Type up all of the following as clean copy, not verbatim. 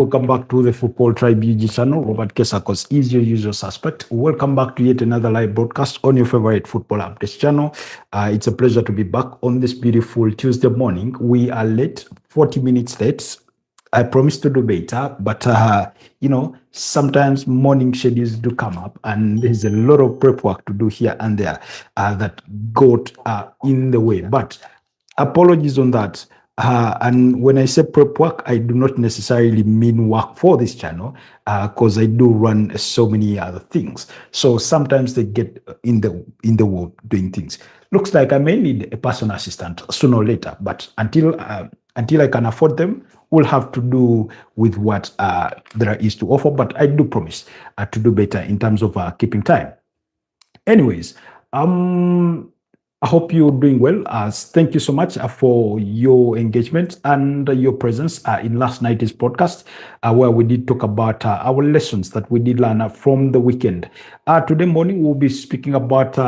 Welcome back to the Football Tribe UG channel. Robert Kesakos is your usual suspect. Welcome back to yet another live broadcast on your favorite football updates channel. It's a pleasure to be back on this beautiful Tuesday morning. We are late, 40 minutes late. I promised to do better, but sometimes morning schedules do come up, and there's a lot of prep work to do here and there that got in the way. But apologies on that. And when I say prep work, I do not necessarily mean work for this channel, because I do run so many other things. So sometimes they get in the way doing things. Looks like I may need a personal assistant sooner or later, but until I can afford them, we'll have to do with what there is to offer. But I do promise to do better in terms of keeping time. Anyways, I hope you're doing well. Thank you so much for your engagement and your presence in last night's podcast, where we did talk about our lessons that we did learn from the weekend. Today morning, we'll be speaking about,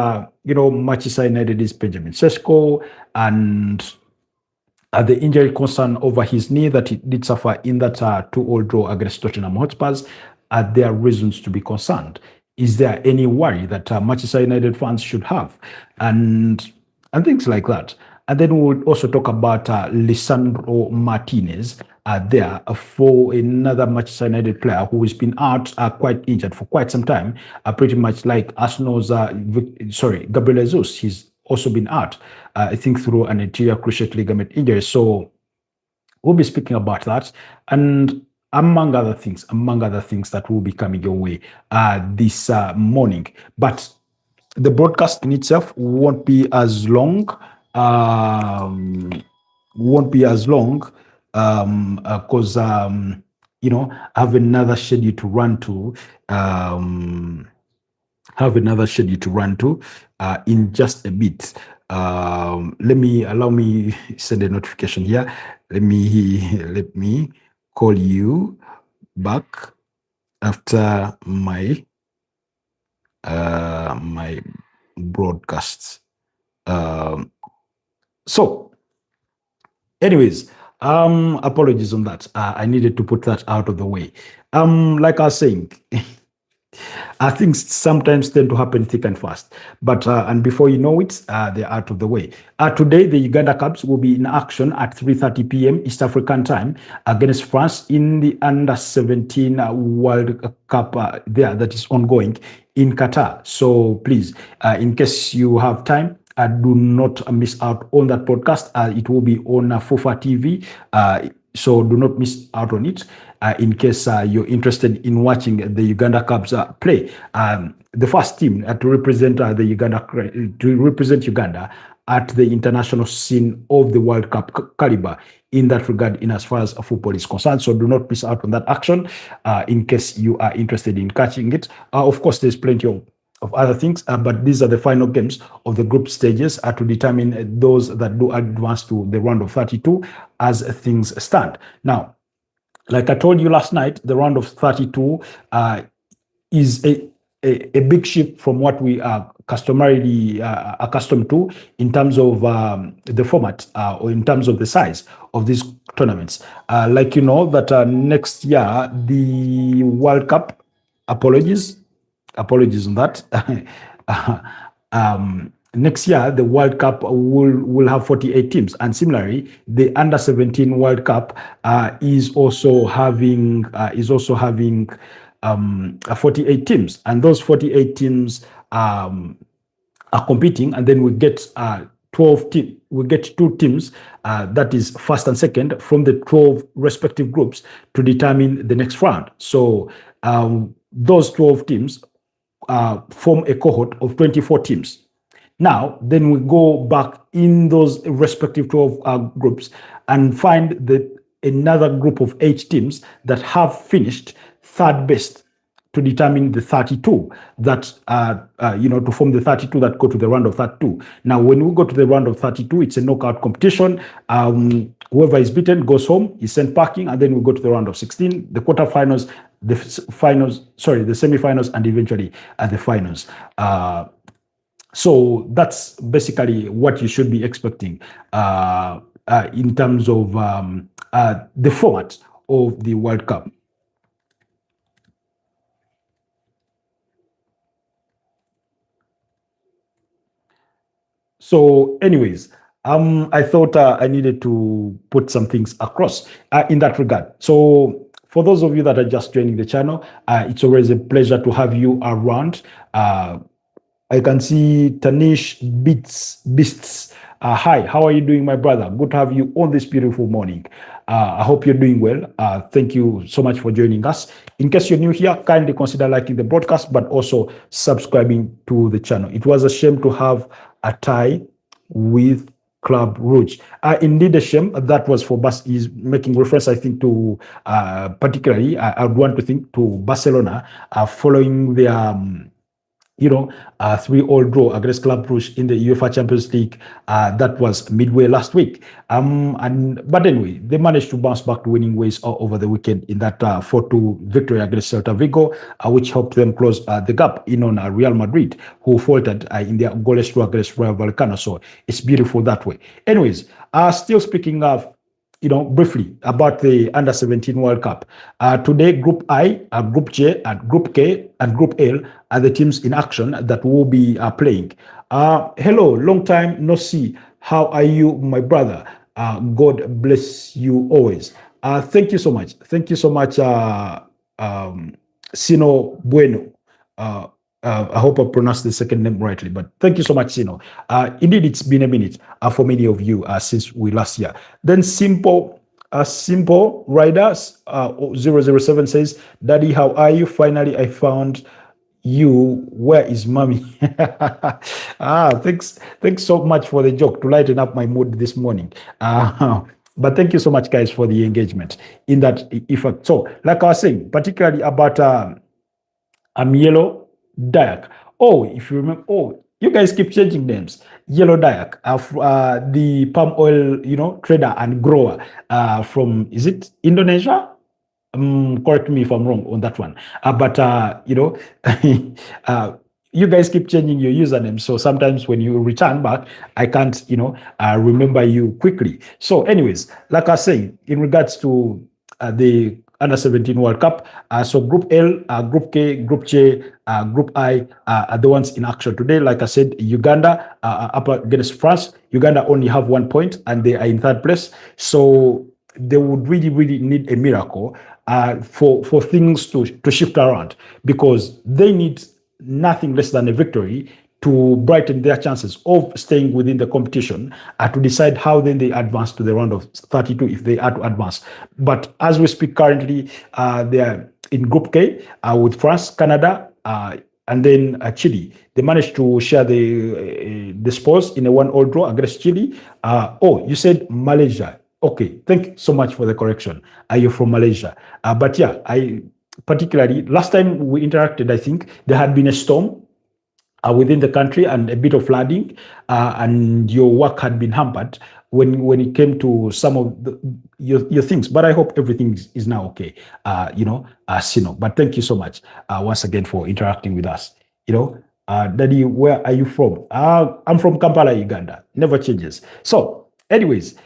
Manchester United's Benjamin Sesko and the injury concern over his knee that he did suffer in that 2-2 draw against Tottenham Hotspurs. Are there reasons to be concerned? Is there any worry that Manchester United fans should have? And things like that. And then we'll also talk about Lisandro Martinez there for another Manchester United player who has been out quite injured for quite some time, pretty much like Arsenal's, Gabriel Jesus. He's also been out, I think, through an anterior cruciate ligament injury. So we'll be speaking about that. And among other things that will be coming your way this morning. But the broadcast in itself won't be as long. Because I have another schedule to run to. In just a bit. Allow me send a notification here. Let me call you back after my my broadcasts. So anyways, apologies on that. I needed to put that out of the way. Like I was saying, things sometimes tend to happen thick and fast, but and before you know it, they're out of the way. Today, the Uganda Cubs will be in action at 3:30 p.m. East African time against France in the Under-17 World Cup there that is ongoing in Qatar. So please, in case you have time, do not miss out on that podcast. It will be on FUFA TV. So do not miss out on it. In case you're interested in watching the Uganda Cubs play, the first team to represent Uganda at the international scene of the World Cup caliber in that regard, in as far as football is concerned. So do not miss out on that action. In case you are interested in catching it, of course, there's plenty of other things, but these are the final games of the group stages to determine those that do advance to the round of 32 as things stand. Now, like I told you last night, the round of 32 is a big shift from what we are customarily accustomed to in terms of the format or in terms of the size of these tournaments. Like you know that next year, the World Cup, apologies on that. Next year, the World Cup will have 48 teams, and similarly, the Under-17 World Cup is also having 48 teams, and those 48 teams are competing, and then we get 12 teams. We get 2 teams, that is first and second, from the 12 respective groups to determine the next round. So those 12 teams form a cohort of 24 teams. Now, then we go back in those respective 12 groups and find another group of 8 teams that have finished third best to determine the 32 that, to form the 32 that go to the round of 32. Now, when we go to the round of 32, it's a knockout competition. Whoever is beaten goes home, is sent packing, and then we go to the round of 16, the quarterfinals, the semifinals, and eventually the finals. So that's basically what you should be expecting in terms of the format of the World Cup. So, anyways, I thought I needed to put some things across in that regard. So, for those of you that are just joining the channel, it's always a pleasure to have you around. Uh, I can see Tanish Beasts. Hi, how are you doing, my brother? Good to have you on this beautiful morning. I hope you're doing well. Thank you so much for joining us. In case you're new here, kindly consider liking the broadcast, but also subscribing to the channel. It was a shame to have a tie with Club Rouge. Indeed, a shame. That was for Bas is making reference, I think, to particularly, I would want to think to Barcelona following their. 3-all draw against Club Brugge in the UEFA Champions League. That was midway last week. But anyway, they managed to bounce back to winning ways over the weekend in that 4-2 victory against Celta Vigo, which helped them close the gap in on Real Madrid, who faltered in their goalless draw against Rayo Vallecano. So it's beautiful that way. Anyways, still speaking of briefly about the Under 17 World Cup. Today, Group I, Group J, and Group K, and Group L are the teams in action that will be playing. Hello, long time no see. How are you, my brother? God bless you always. Thank you so much. Thank you so much, Sino Bueno. I hope I pronounced the second name rightly, but thank you so much, Sino. Indeed, it's been a minute for many of you since we last year. Then Simple Riders 007 says, Daddy, how are you? Finally, I found you. Where is mommy? Thanks so much for the joke to lighten up my mood this morning. But thank you so much, guys, for the engagement in that effect. So, like I was saying, particularly about Yellow Dayak. Oh, if you remember, you guys keep changing names. Yellow Dayak, the palm oil, trader and grower from, is it Indonesia? Correct me if I'm wrong on that one. But you guys keep changing your username. So sometimes when you return back, I can't, remember you quickly. So anyways, like I was saying, in regards to the Under 17 World Cup. So Group L, Group K, Group J, Group I are the ones in action today. Like I said, Uganda up against France. Uganda only have 1 point and they are in third place. So they would really, really need a miracle for things to shift around, because they need nothing less than a victory to brighten their chances of staying within the competition, to decide how then they advance to the round of 32 if they are to advance. But as we speak currently, they are in Group K with France, Canada, and then Chile. They managed to share the spoils in a 1-all draw against Chile. You said Malaysia. Okay, thank you so much for the correction. Are you from Malaysia? But yeah, particularly last time we interacted, I think there had been a storm within the country and a bit of flooding, and your work had been hampered when it came to some of your things. But I hope everything is now okay, Sino. But thank you so much once again for interacting with us. Daddy, where are you from? I'm from Kampala, Uganda. Never changes. So, anyways,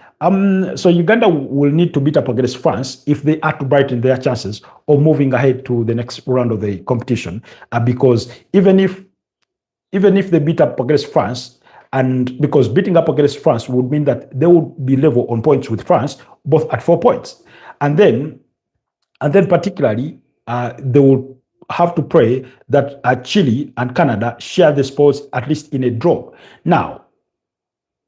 so Uganda will need to beat up against France if they are to brighten their chances of moving ahead to the next round of the competition, because even if they beat up against France, and because beating up against France would mean that they would be level on points with France, both at 4 points. And then particularly, they would have to pray that Chile and Canada share the spoils at least in a draw. Now,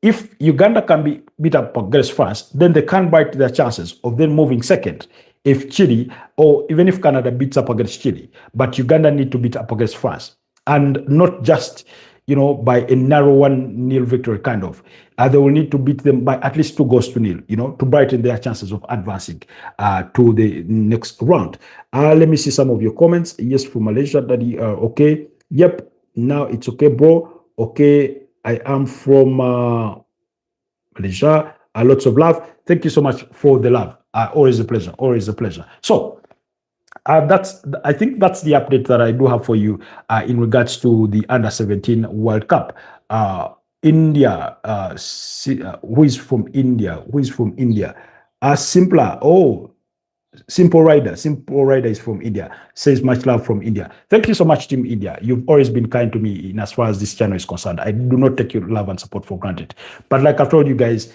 if Uganda can be beat up against France, then they can bite their chances of then moving second. If Chile, or even if Canada beats up against Chile, but Uganda need to beat up against France. And not just, by a narrow 1-0 victory, kind of. They will need to beat them by at least 2-0, to brighten their chances of advancing to the next round. Let me see some of your comments. Yes, from Malaysia, Daddy. Okay. Yep. Now it's okay, bro. Okay. I am from Malaysia. Lots of love. Thank you so much for the love. Always a pleasure. Always a pleasure. So, I think that's the update that I do have for you in regards to the Under 17 World Cup. India, who is from India? Simpler. Oh, Simple Rider is from India. Says much love from India. Thank you so much, Team India. You've always been kind to me in as far as this channel is concerned. I do not take your love and support for granted. But like I've told you guys,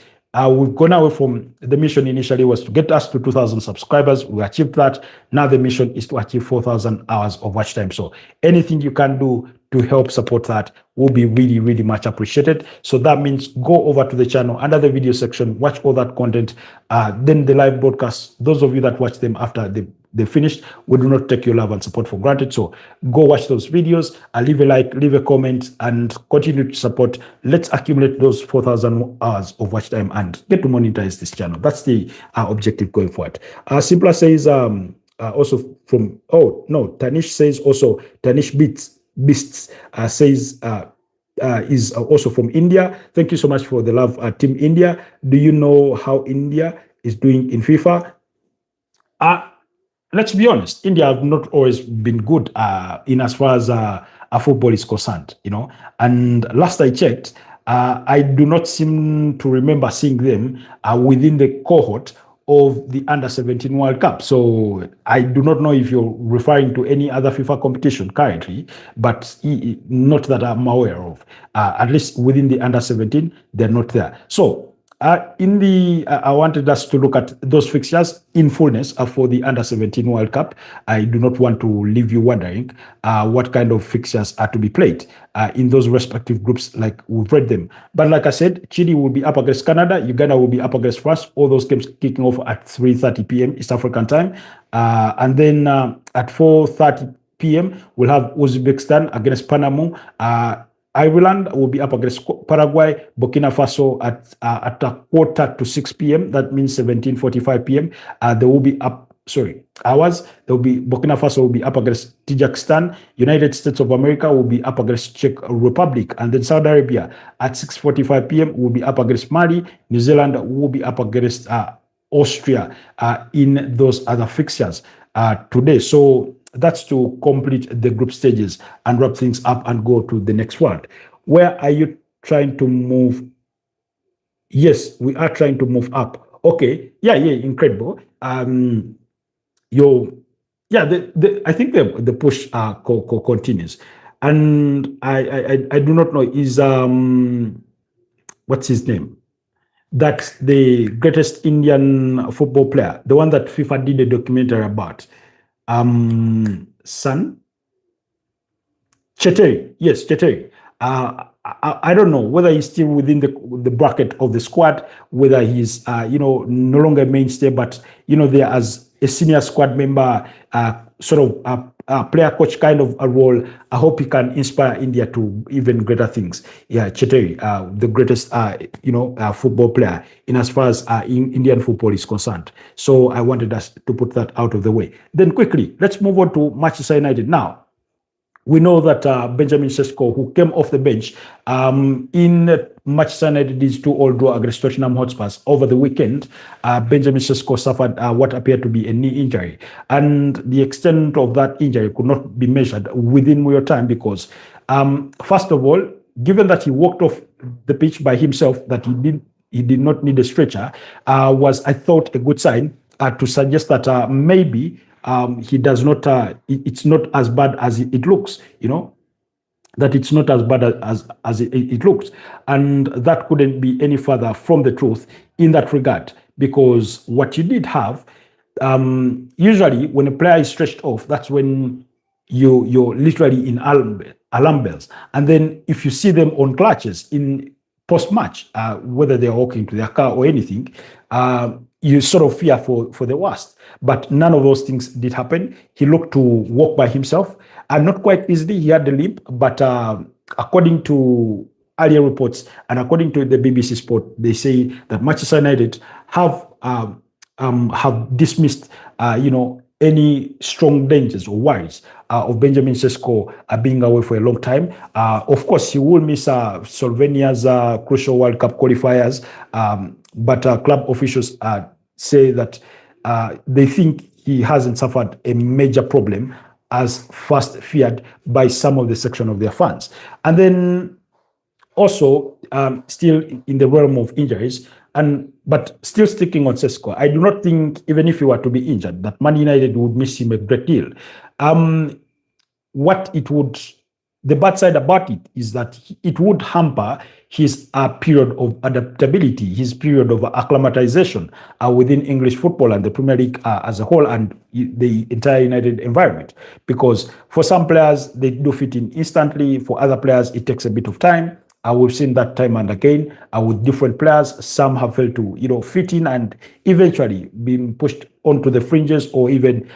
we've gone away from the mission initially was to get us to 2,000 subscribers. We achieved that. Now the mission is to achieve 4,000 hours of watch time. So anything you can do to help support that will be really, really much appreciated. So that means go over to the channel under the video section, watch all that content. Then the live broadcasts, those of you that watch them after they finished, we do not take your love and support for granted. So go watch those videos, leave a like, leave a comment, and continue to support. Let's accumulate those 4,000 hours of watch time and get to monetize this channel. That's the objective going forward. Simpler says also from, oh no, Tanish says also, Tanish Beasts says is also from India. Thank you so much for the love, Team India. Do you know how India is doing in FIFA? Let's be honest, India have not always been good in as far as football is concerned, you know. And last I checked, I do not seem to remember seeing them within the cohort of the Under-17 World Cup. So I do not know if you're referring to any other FIFA competition currently, but not that I'm aware of. At least within the Under-17, they're not there. So I wanted us to look at those fixtures in fullness for the Under-17 World Cup. I do not want to leave you wondering what kind of fixtures are to be played in those respective groups like we've read them. But like I said, Chile will be up against Canada, Uganda will be up against France, all those games kicking off at 3:30 p.m. East African time. And then at 4:30 p.m., we'll have Uzbekistan against Panama. Ireland will be up against Paraguay, Burkina Faso at a 5:45 p.m. That means 17:45 p.m. They will be up. Hours. There will be Burkina Faso will be up against Tajikistan. United States of America will be up against Czech Republic, and then Saudi Arabia at 6:45 p.m. will be up against Mali. New Zealand will be up against Austria in those other fixtures today. So that's to complete the group stages and wrap things up and go to the next one. Where are you trying to move? Yes, we are trying to move up. Okay, yeah, incredible. I think the push continues, and I do not know is what's his name? That's the greatest Indian football player, the one that FIFA did a documentary about. Son Cheteri, yes, Cheteri. I don't know whether he's still within the bracket of the squad, whether he's no longer mainstay, but there as a senior squad member, sort of a player coach kind of a role. I hope he can inspire India to even greater things. Yeah, Cheteri, the greatest football player in as far as Indian football is concerned. So I wanted us to put that out of the way. Then quickly, let's move on to Manchester United now. We know that Benjamin Sesko, who came off the bench in Manchester United's 2-2 draw against Tottenham Hotspurs over the weekend, Benjamin Sesko suffered what appeared to be a knee injury. And the extent of that injury could not be measured within real time because, first of all, given that he walked off the pitch by himself, that he did not need a stretcher, was, I thought, a good sign to suggest that maybe he does not, it's not as bad as it looks, that it's not as bad as it looks. And that couldn't be any further from the truth in that regard, because what you did have, usually when a player is stretched off, that's when you're literally in alarm bells. And then if you see them on clutches in post-match, whether they're walking to their car or anything, you sort of fear for the worst. But none of those things did happen. He looked to walk by himself, and not quite easily. He had the limp, but according to earlier reports and according to the BBC Sport, they say that Manchester United have dismissed, any strong dangers or worries of Benjamin Sesko being away for a long time. Of course, he will miss Slovenia's crucial World Cup qualifiers, but club officials say that they think he hasn't suffered a major problem as first feared by some of the section of their fans. And then also, still in the realm of injuries, But still sticking on Sesko, I do not think, even if he were to be injured, that Man United would miss him a great deal. What it would The bad side about it is that it would hamper his period of adaptability, his period of acclimatization within English football and the Premier League as a whole, and the entire United environment. Because for some players, they do fit in instantly. For other players, it takes a bit of time. We've seen that time and again with different players. Some have failed to, fit in and eventually being pushed onto the fringes, or even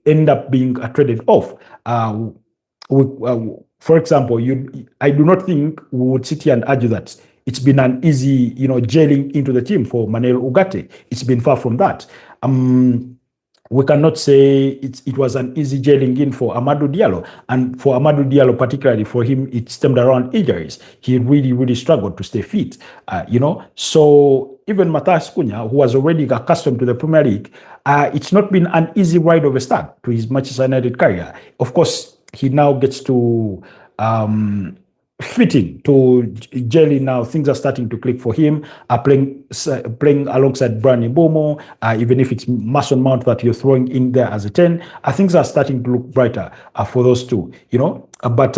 end up being traded off. For example, I do not think we would sit here and argue that it's been an easy, gelling into the team for Manuel Ugarte. It's been far from that. We cannot say it was an easy gelling in for Amadou Diallo. And for Amadou Diallo, particularly for him, it stemmed around injuries. He really, really struggled to stay fit, So even Matthias Cunha, who was already accustomed to the Premier League, it's not been an easy ride of a start to his Manchester United career. Of course, he now gets to fit in to jelly now. Things are starting to click for him. Playing alongside Bryan Mbeumo, even if it's Mason Mount that you're throwing in there as a 10, things are starting to look brighter for those two. But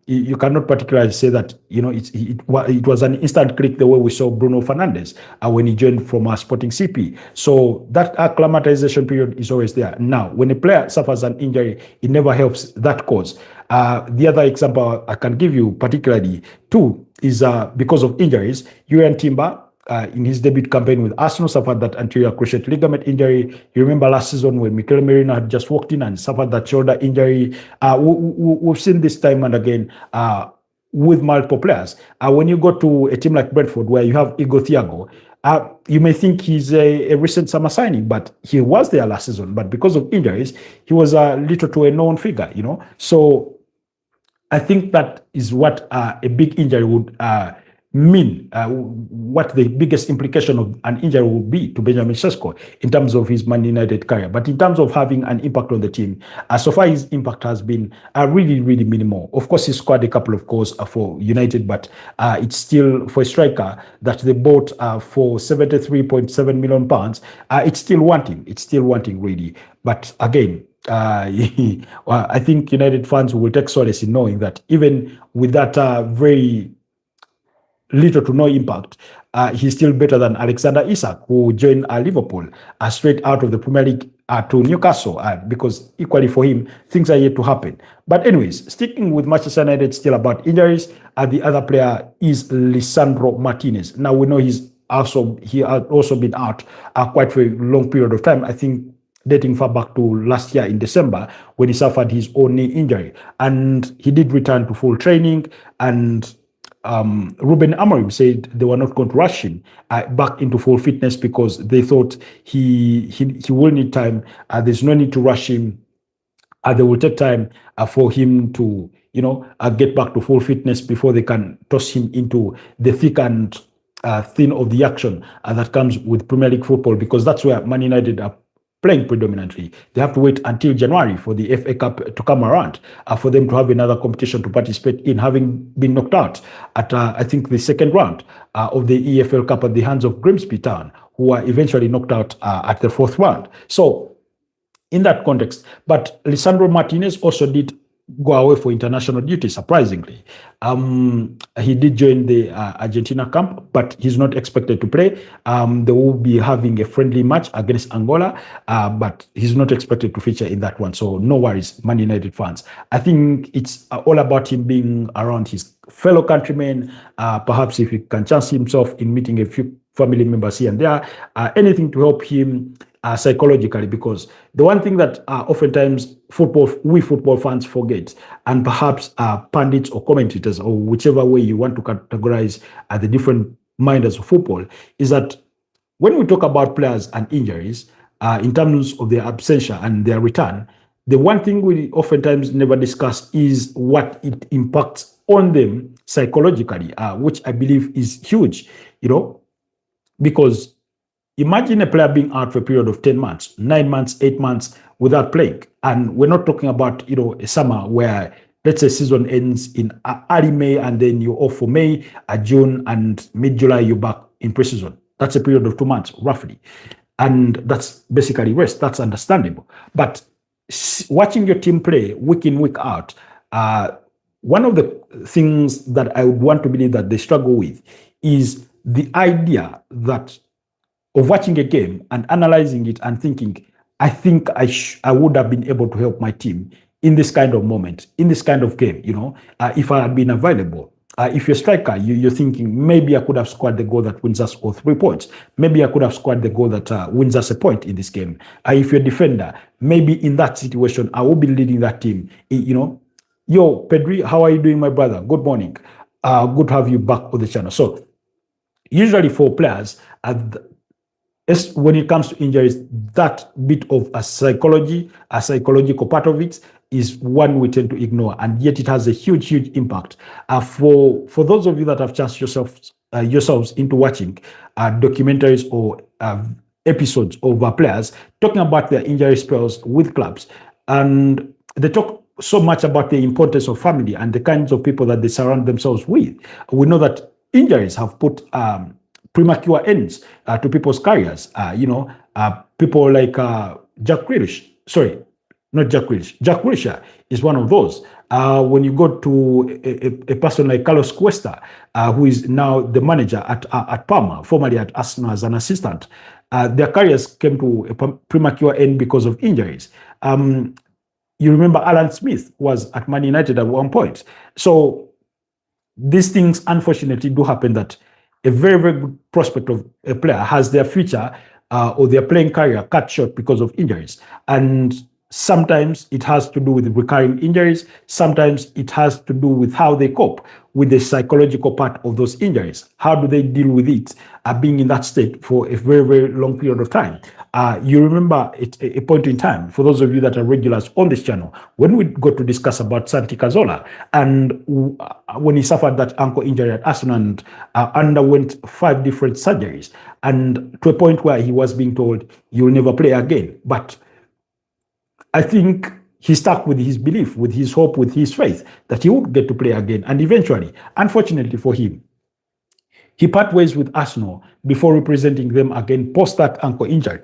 you cannot particularly say that it was an instant click the way we saw Bruno Fernandes when he joined from Sporting CP. So that acclimatization period is always there. Now, when a player suffers an injury, it never helps that cause. The other example I can give you, particularly too, is because of injuries. Jurriën Timber, in his debut campaign with Arsenal, suffered that anterior cruciate ligament injury. You remember last season when Mikel Merino had just walked in and suffered that shoulder injury. We've seen this time and again with multiple players. When you go to a team like Brentford, where you have Igor Thiago, you may think he's a recent summer signing, but he was there last season. But because of injuries, he was a little to a known figure, So I think that is what a big injury would mean, what the biggest implication of an injury would be to Benjamin Sesko in terms of his Man United career. But in terms of having an impact on the team, so far his impact has been really, really minimal. Of course, he scored a couple of goals for United, but it's still, for a striker that they bought for £73.7 million, it's still wanting. It's still wanting, really. But again, I think United fans will take solace in knowing that even with that very little to no impact, he's still better than Alexander Isak, who joined Liverpool straight out of the Premier League to Newcastle, because equally for him, things are yet to happen. But anyways, sticking with Manchester United, still about injuries, the other player is Lisandro Martinez. Now we know he has also been out quite for a long period of time. I think dating far back to last year in December when he suffered his own knee injury. And he did return to full training, and Ruben Amorim said they were not going to rush him back into full fitness because they thought he will need time. There's no need to rush him. They will take time for him to, get back to full fitness before they can toss him into the thick and thin of the action that comes with Premier League football, because that's where Man United are playing predominantly. They have to wait until January for the FA Cup to come around for them to have another competition to participate in, having been knocked out at, I think, the second round of the EFL Cup at the hands of Grimsby Town, who were eventually knocked out at the fourth round. So, in that context, but Lisandro Martinez also did go away for international duty, surprisingly. He did join the Argentina camp, but he's not expected to play. They will be having a friendly match against Angola, but he's not expected to feature in that one. So no worries, Man United fans. I think it's all about him being around his fellow countrymen. Perhaps if he can chance himself in meeting a few family members here and there, anything to help him psychologically, because the one thing that oftentimes we football fans forget, and perhaps pundits or commentators or whichever way you want to categorize the different minders of football, is that when we talk about players and injuries, in terms of their absentia and their return, the one thing we oftentimes never discuss is what it impacts on them psychologically, which I believe is huge, because imagine a player being out for a period of 10 months, 9 months, 8 months without playing. And we're not talking about, a summer where, let's say, season ends in early May and then you're off for May, June, and mid-July you're back in preseason. That's a period of 2 months, roughly. And that's basically rest. That's understandable. But watching your team play week in, week out, one of the things that I would want to believe that they struggle with is the idea that of watching a game and analyzing it and thinking, I think I would have been able to help my team in this kind of moment, in this kind of game, if I had been available. If you're a striker, you're thinking, maybe I could have scored the goal that wins us or 3 points. Maybe I could have scored the goal that wins us a point in this game. If you're a defender, maybe in that situation, I will be leading that team. Yo, Pedri, how are you doing, my brother? Good morning. Good to have you back on the channel. So usually for players, when it comes to injuries, that bit of a psychological part of it is one we tend to ignore, and yet it has a huge impact. For those of you that have chanced yourselves into watching documentaries or episodes of players talking about their injury spells with clubs, and they talk so much about the importance of family and the kinds of people that they surround themselves with. We know that injuries have put premature ends to people's careers. People like Jack Grealish. Sorry, not Jack Grealish. Jack Wilshere is one of those. When you go to a person like Carlos Cuesta, who is now the manager at Parma, formerly at Arsenal as an assistant, their careers came to a premature end because of injuries. You remember Alan Smith was at Man United at one point. So these things, unfortunately, do happen, that a very good prospect of a player has their future or their playing career cut short because of injuries. And sometimes it has to do with recurring injuries. Sometimes it has to do with how they cope with the psychological part of those injuries. How do they deal with it, being in that state for a very long period of time? You remember a point in time, for those of you that are regulars on this channel, when we got to discuss about Santi Cazorla, and when he suffered that ankle injury at Arsenal and underwent 5 different surgeries, and to a point where he was being told, you'll never play again. But I think he stuck with his belief, with his hope, with his faith that he would get to play again. And eventually, unfortunately for him, he part ways with Arsenal before representing them again post that ankle injury.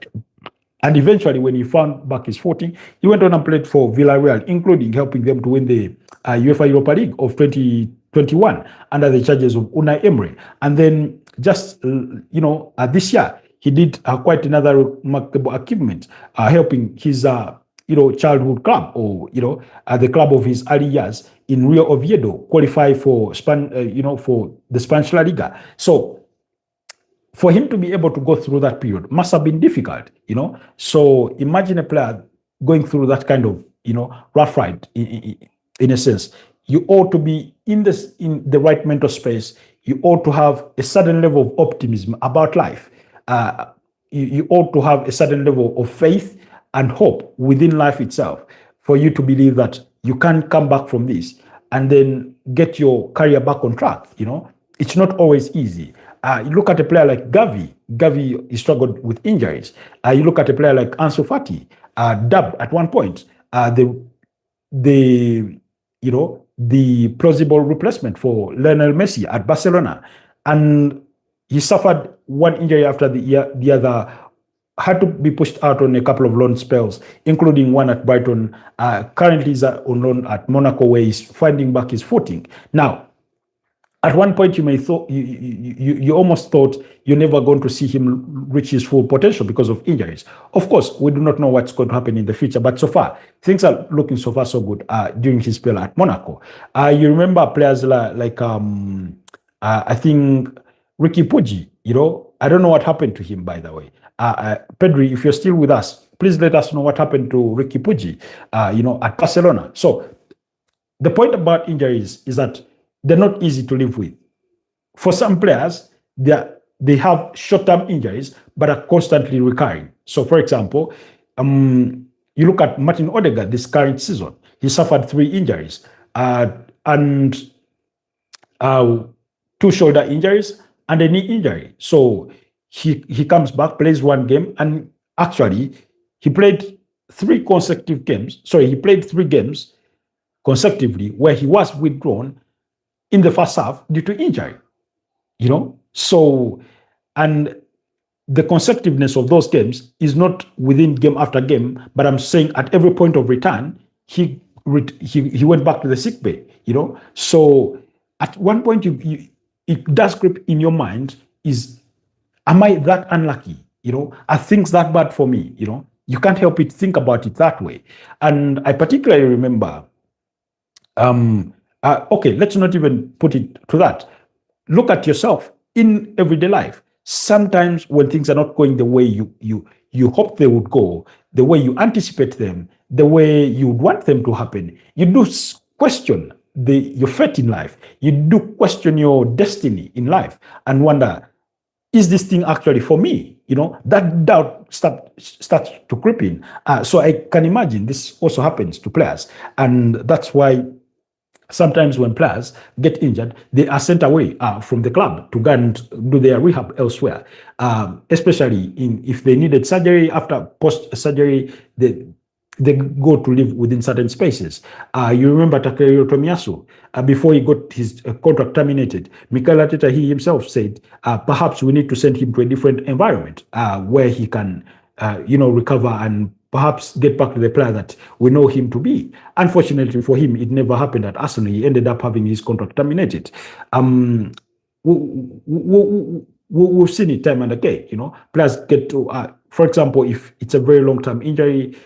And eventually, when he found back his footing, he went on and played for Villarreal, including helping them to win the UEFA Europa League of 2021 under the charges of Unai Emery. And then just, this year, he did quite another remarkable achievement, helping his childhood club, or the club of his early years in Rio Oviedo qualify for for the Spanish La Liga. So for him to be able to go through that period must have been difficult, So imagine a player going through that kind of rough ride. In a sense, you ought to be in the right mental space. You ought to have a certain level of optimism about life. You ought to have a certain level of faith and hope within life itself for you to believe that you can come back from this and then get your career back on track. It's not always easy. You look at a player like Gavi. Gavi, he struggled with injuries. You look at a player like Ansu Fati, dubbed at one point the plausible replacement for Lionel Messi at Barcelona, and he suffered one injury after the other. Had to be pushed out on a couple of loan spells, including one at Brighton. Currently is on loan at Monaco, where he's finding back his footing. Now, at one point, you almost thought you're never going to see him reach his full potential because of injuries. Of course, we do not know what's going to happen in the future, but so far, things are looking so far so good during his spell at Monaco. You remember players like I think Ricky Puig, I don't know what happened to him, by the way. Pedri, if you're still with us, please let us know what happened to Ricky Puig, at Barcelona. So the point about injuries is that they're not easy to live with. For some players, they have short-term injuries, but are constantly recurring. So, for example, you look at Martin Odegaard this current season. He suffered 3 injuries and 2 shoulder injuries and a knee injury. So he comes back, plays 1 game, and actually he played 3 consecutive games. Sorry, he played 3 games consecutively where he was withdrawn in the first half due to injury. So, and the consecutiveness of those games is not within game after game, but I'm saying at every point of return, he went back to the sick bay, So at one point, it does creep in your mind: is am I that unlucky? Are things that bad for me? You can't help it think about it that way. And I particularly remember, okay, let's not even put it to that. Look at yourself in everyday life. Sometimes when things are not going the way you hope they would go, the way you anticipate them, the way you would want them to happen, you do question your fate in life. You do question your destiny in life and wonder, is this thing actually for me? That doubt starts to creep in. So I can imagine this also happens to players. And that's why sometimes when players get injured, they are sent away from the club to go and do their rehab elsewhere, especially if they needed surgery. After post-surgery, they go to live within certain spaces. You remember Takehiro Tomiyasu, before he got his contract terminated, Mikel Arteta, he himself said, perhaps we need to send him to a different environment where he can, recover and perhaps get back to the player that we know him to be. Unfortunately for him, it never happened at Arsenal. He ended up having his contract terminated. We've seen it time and again. Players get to, for example, if it's a very long-term injury,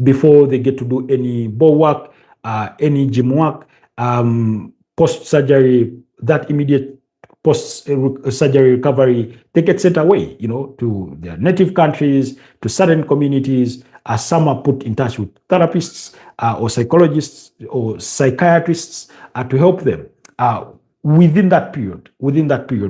before they get to do any ball work, any gym work, post-surgery, that immediate post-surgery recovery, they get sent away, to their native countries, to certain communities. Some are put in touch with therapists or psychologists or psychiatrists to help them within that period,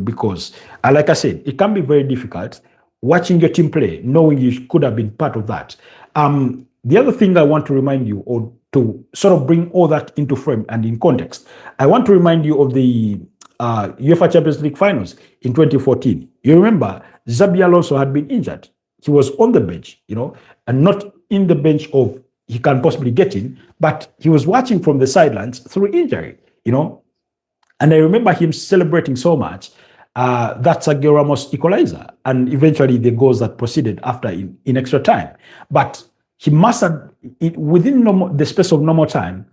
because, like I said, it can be very difficult watching your team play, knowing you could have been part of that. The other thing I want to remind you, or to sort of bring all that into frame and in context, I want to remind you of the UEFA Champions League finals in 2014. You remember, Xabi Alonso had been injured. He was on the bench, and not in the bench of he can possibly get in, but he was watching from the sidelines through injury, And I remember him celebrating so much that Sergio Ramos equalizer, and eventually the goals that proceeded after in extra time. But he must have, within the space of normal time,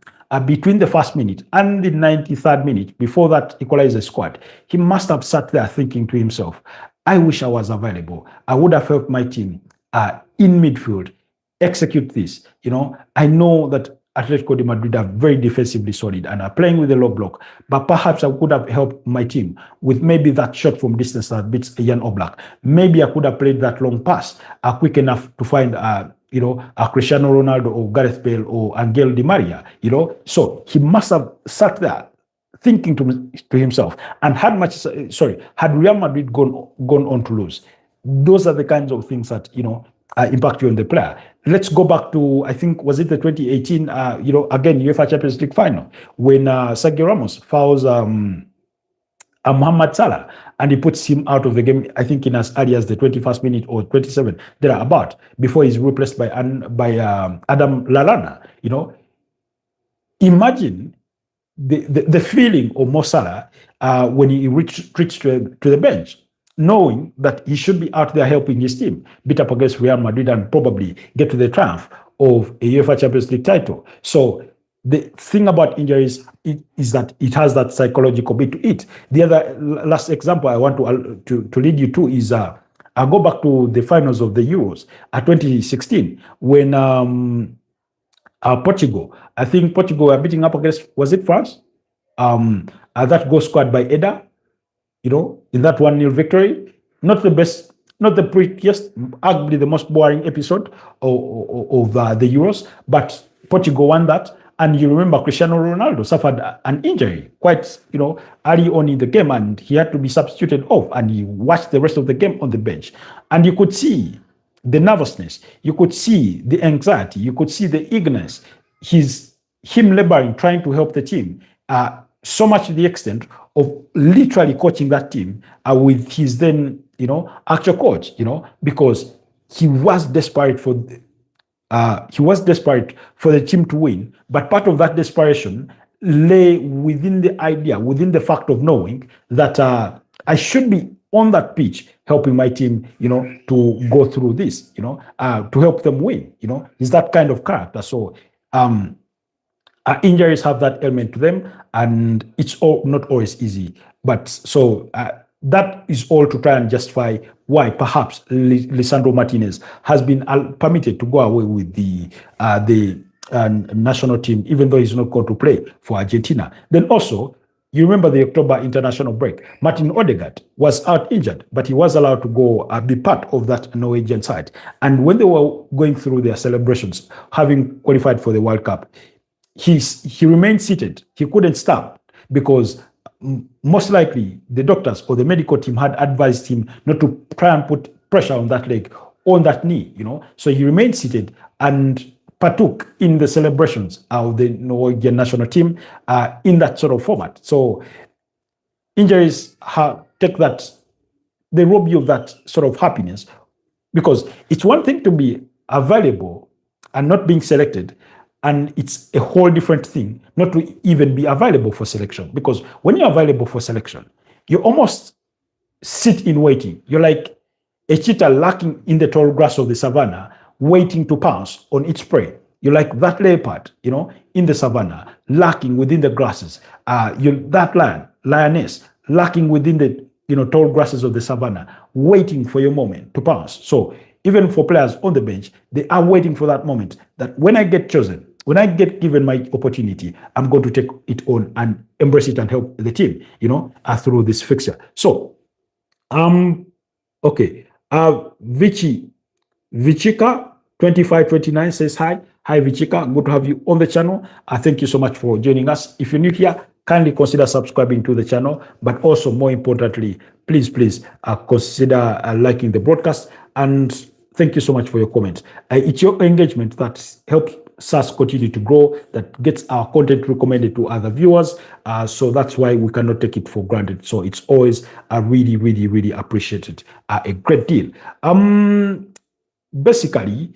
between the first minute and the 93rd minute, before that equalizer squad, he must have sat there thinking to himself, I wish I was available. I would have helped my team in midfield execute this. I know that Atletico de Madrid are very defensively solid and are playing with a low block, but perhaps I could have helped my team with maybe that shot from distance that beats Jan Oblak. Maybe I could have played that long pass quick enough to find a Cristiano Ronaldo or Gareth Bale or Angel Di Maria, So he must have sat there thinking to himself, and had Real Madrid gone on to lose, those are the kinds of things that, impact you on the player. Let's go back to, I think, was it the 2018, again, UEFA Champions League final, when Sergio Ramos fouls Mohamed Salah, and he puts him out of the game, I think in as early as the 21st minute or 27, thereabout, before he's replaced by Adam Lallana. Imagine the feeling of Mo Salah when he retreats to the bench, knowing that he should be out there helping his team beat up against Real Madrid and probably get to the triumph of a UEFA Champions League title. So the thing about injuries is that it has that psychological bit to it. The other last example I want to lead you to is I'll go back to the finals of the Euros 2016 when Portugal, I think Portugal were beating up against, was it France? That goal scored by Eder, in that 1-0 victory. Not the best, not the prettiest, arguably the most boring episode of the Euros, but Portugal won that. And you remember Cristiano Ronaldo suffered an injury quite, early on in the game, and he had to be substituted off, and he watched the rest of the game on the bench. And you could see the nervousness, you could see the anxiety, you could see the eagerness, him laboring, trying to help the team, so much to the extent of literally coaching that team with his then, actual coach, because he was desperate for the team to win. But part of that desperation lay within the idea, within the fact of knowing that I should be on that pitch, helping my team, to go through this, to help them win. He's that kind of character. So injuries have that element to them, and it's all not always easy. But so that is all to try and justify why perhaps Lisandro Martinez has been permitted to go away with the national team, even though he's not going to play for Argentina. Then also, you remember the October international break. Martin Odegaard was out injured, but he was allowed to go be part of that Norwegian side. And when they were going through their celebrations, having qualified for the World Cup, he remained seated. He couldn't stop because most likely the doctors or the medical team had advised him not to try and put pressure on that leg, on that knee, So he remained seated and partook in the celebrations of the Norwegian national team in that sort of format. So injuries take that, they rob you of that sort of happiness, because it's one thing to be available and not being selected, and it's a whole different thing not to even be available for selection. Because when you're available for selection, you almost sit in waiting. You're like a cheetah lurking in the tall grass of the savannah, waiting to pounce on its prey. You're like that leopard, in the savannah, lurking within the grasses. You're that lioness, lurking within the tall grasses of the savannah, waiting for your moment to pounce. So even for players on the bench, they are waiting for that moment that when I get chosen, when I get given my opportunity, I'm going to take it on and embrace it and help the team, through this fixture. So, okay. Vichika 2529 says hi. Hi, Vichika. Good to have you on the channel. Thank you so much for joining us. If you're new here, kindly consider subscribing to the channel. But also, more importantly, please consider liking the broadcast. And thank you so much for your comments. It's your engagement that helps us continue to grow, that gets our content recommended to other viewers. So that's why we cannot take it for granted. So it's always really, really, really appreciated a great deal. Basically,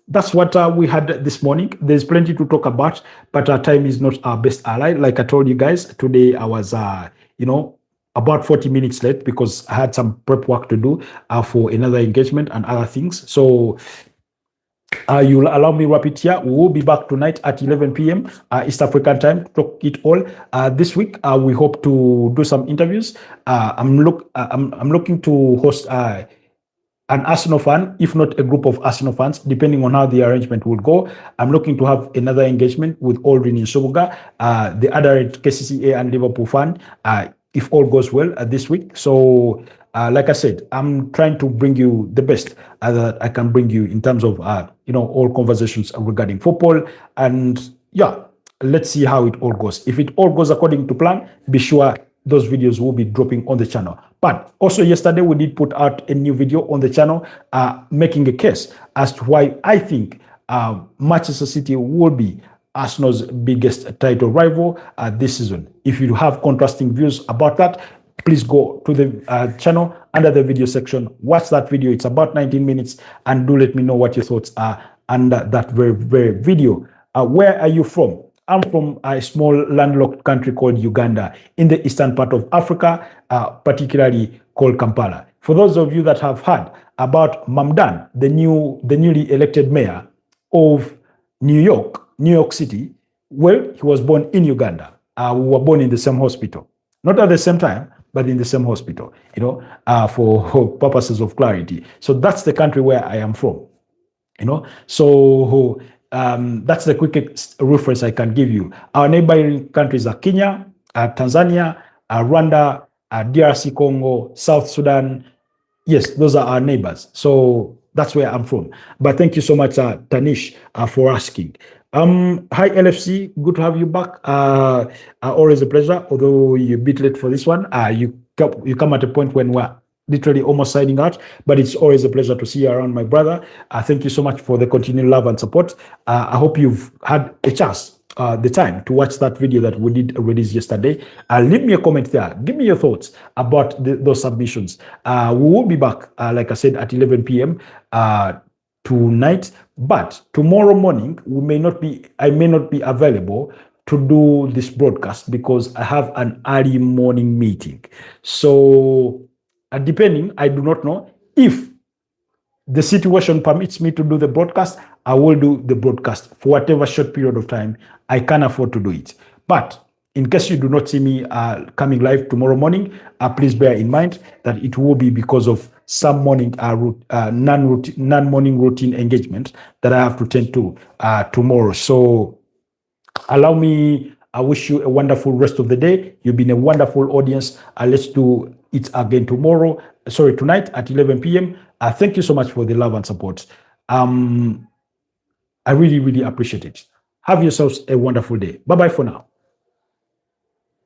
that's what we had this morning. There's plenty to talk about, but our time is not our best ally. Like I told you guys, today I was, about 40 minutes late because I had some prep work to do for another engagement and other things. So you'll allow me wrap it here. We will be back tonight at 11 p.m. East African time to talk it all. This week, we hope to do some interviews. I'm looking to host an Arsenal fan, if not a group of Arsenal fans, depending on how the arrangement will go. I'm looking to have another engagement with Aldrin Sobuga, the other KCCA and Liverpool fan, if all goes well this week. So, like I said, I'm trying to bring you the best that I can bring you in terms of, all conversations regarding football. And yeah, let's see how it all goes. If it all goes according to plan, be sure those videos will be dropping on the channel. But also yesterday, we did put out a new video on the channel making a case as to why I think Manchester City will be Arsenal's biggest title rival this season. If you have contrasting views about that, please go to the channel under the video section. Watch that video. It's about 19 minutes. And do let me know what your thoughts are under that very, very video. Where are you from? I'm from a small landlocked country called Uganda in the eastern part of Africa, particularly called Kampala. For those of you that have heard about Mamdan, the newly elected mayor of New York City, well, he was born in Uganda. We were born in the same hospital. Not at the same time, but in the same hospital, for purposes of clarity. So that's the country where I am from, So that's the quickest reference I can give you. Our neighboring countries are Kenya, Tanzania, Rwanda, DRC Congo, South Sudan. Yes, those are our neighbors. So that's where I'm from. But thank you so much, Tanish, for asking. Hi, LFC. Good to have you back. Always a pleasure, although you're a bit late for this one. You come at a point when we're literally almost signing out, but it's always a pleasure to see you around, my brother. Thank you so much for the continued love and support. I hope you've had a chance, the time to watch that video that we did release yesterday. Leave me a comment there. Give me your thoughts about those submissions. We will be back, like I said, at 11 p.m. Tonight, but tomorrow morning I may not be available to do this broadcast because I have an early morning meeting. So, depending, I do not know if the situation permits me to do the broadcast, I will do the broadcast for whatever short period of time I can afford to do it. But in case you do not see me coming live tomorrow morning, please bear in mind that it will be because of some morning non-morning routine engagement that I have to tend to tomorrow. So allow me, I wish you a wonderful rest of the day. You've been a wonderful audience. Let's do it again tonight at 11 p.m. Thank you so much for the love and support. I really, really appreciate it. Have yourselves a wonderful day. Bye-bye for now.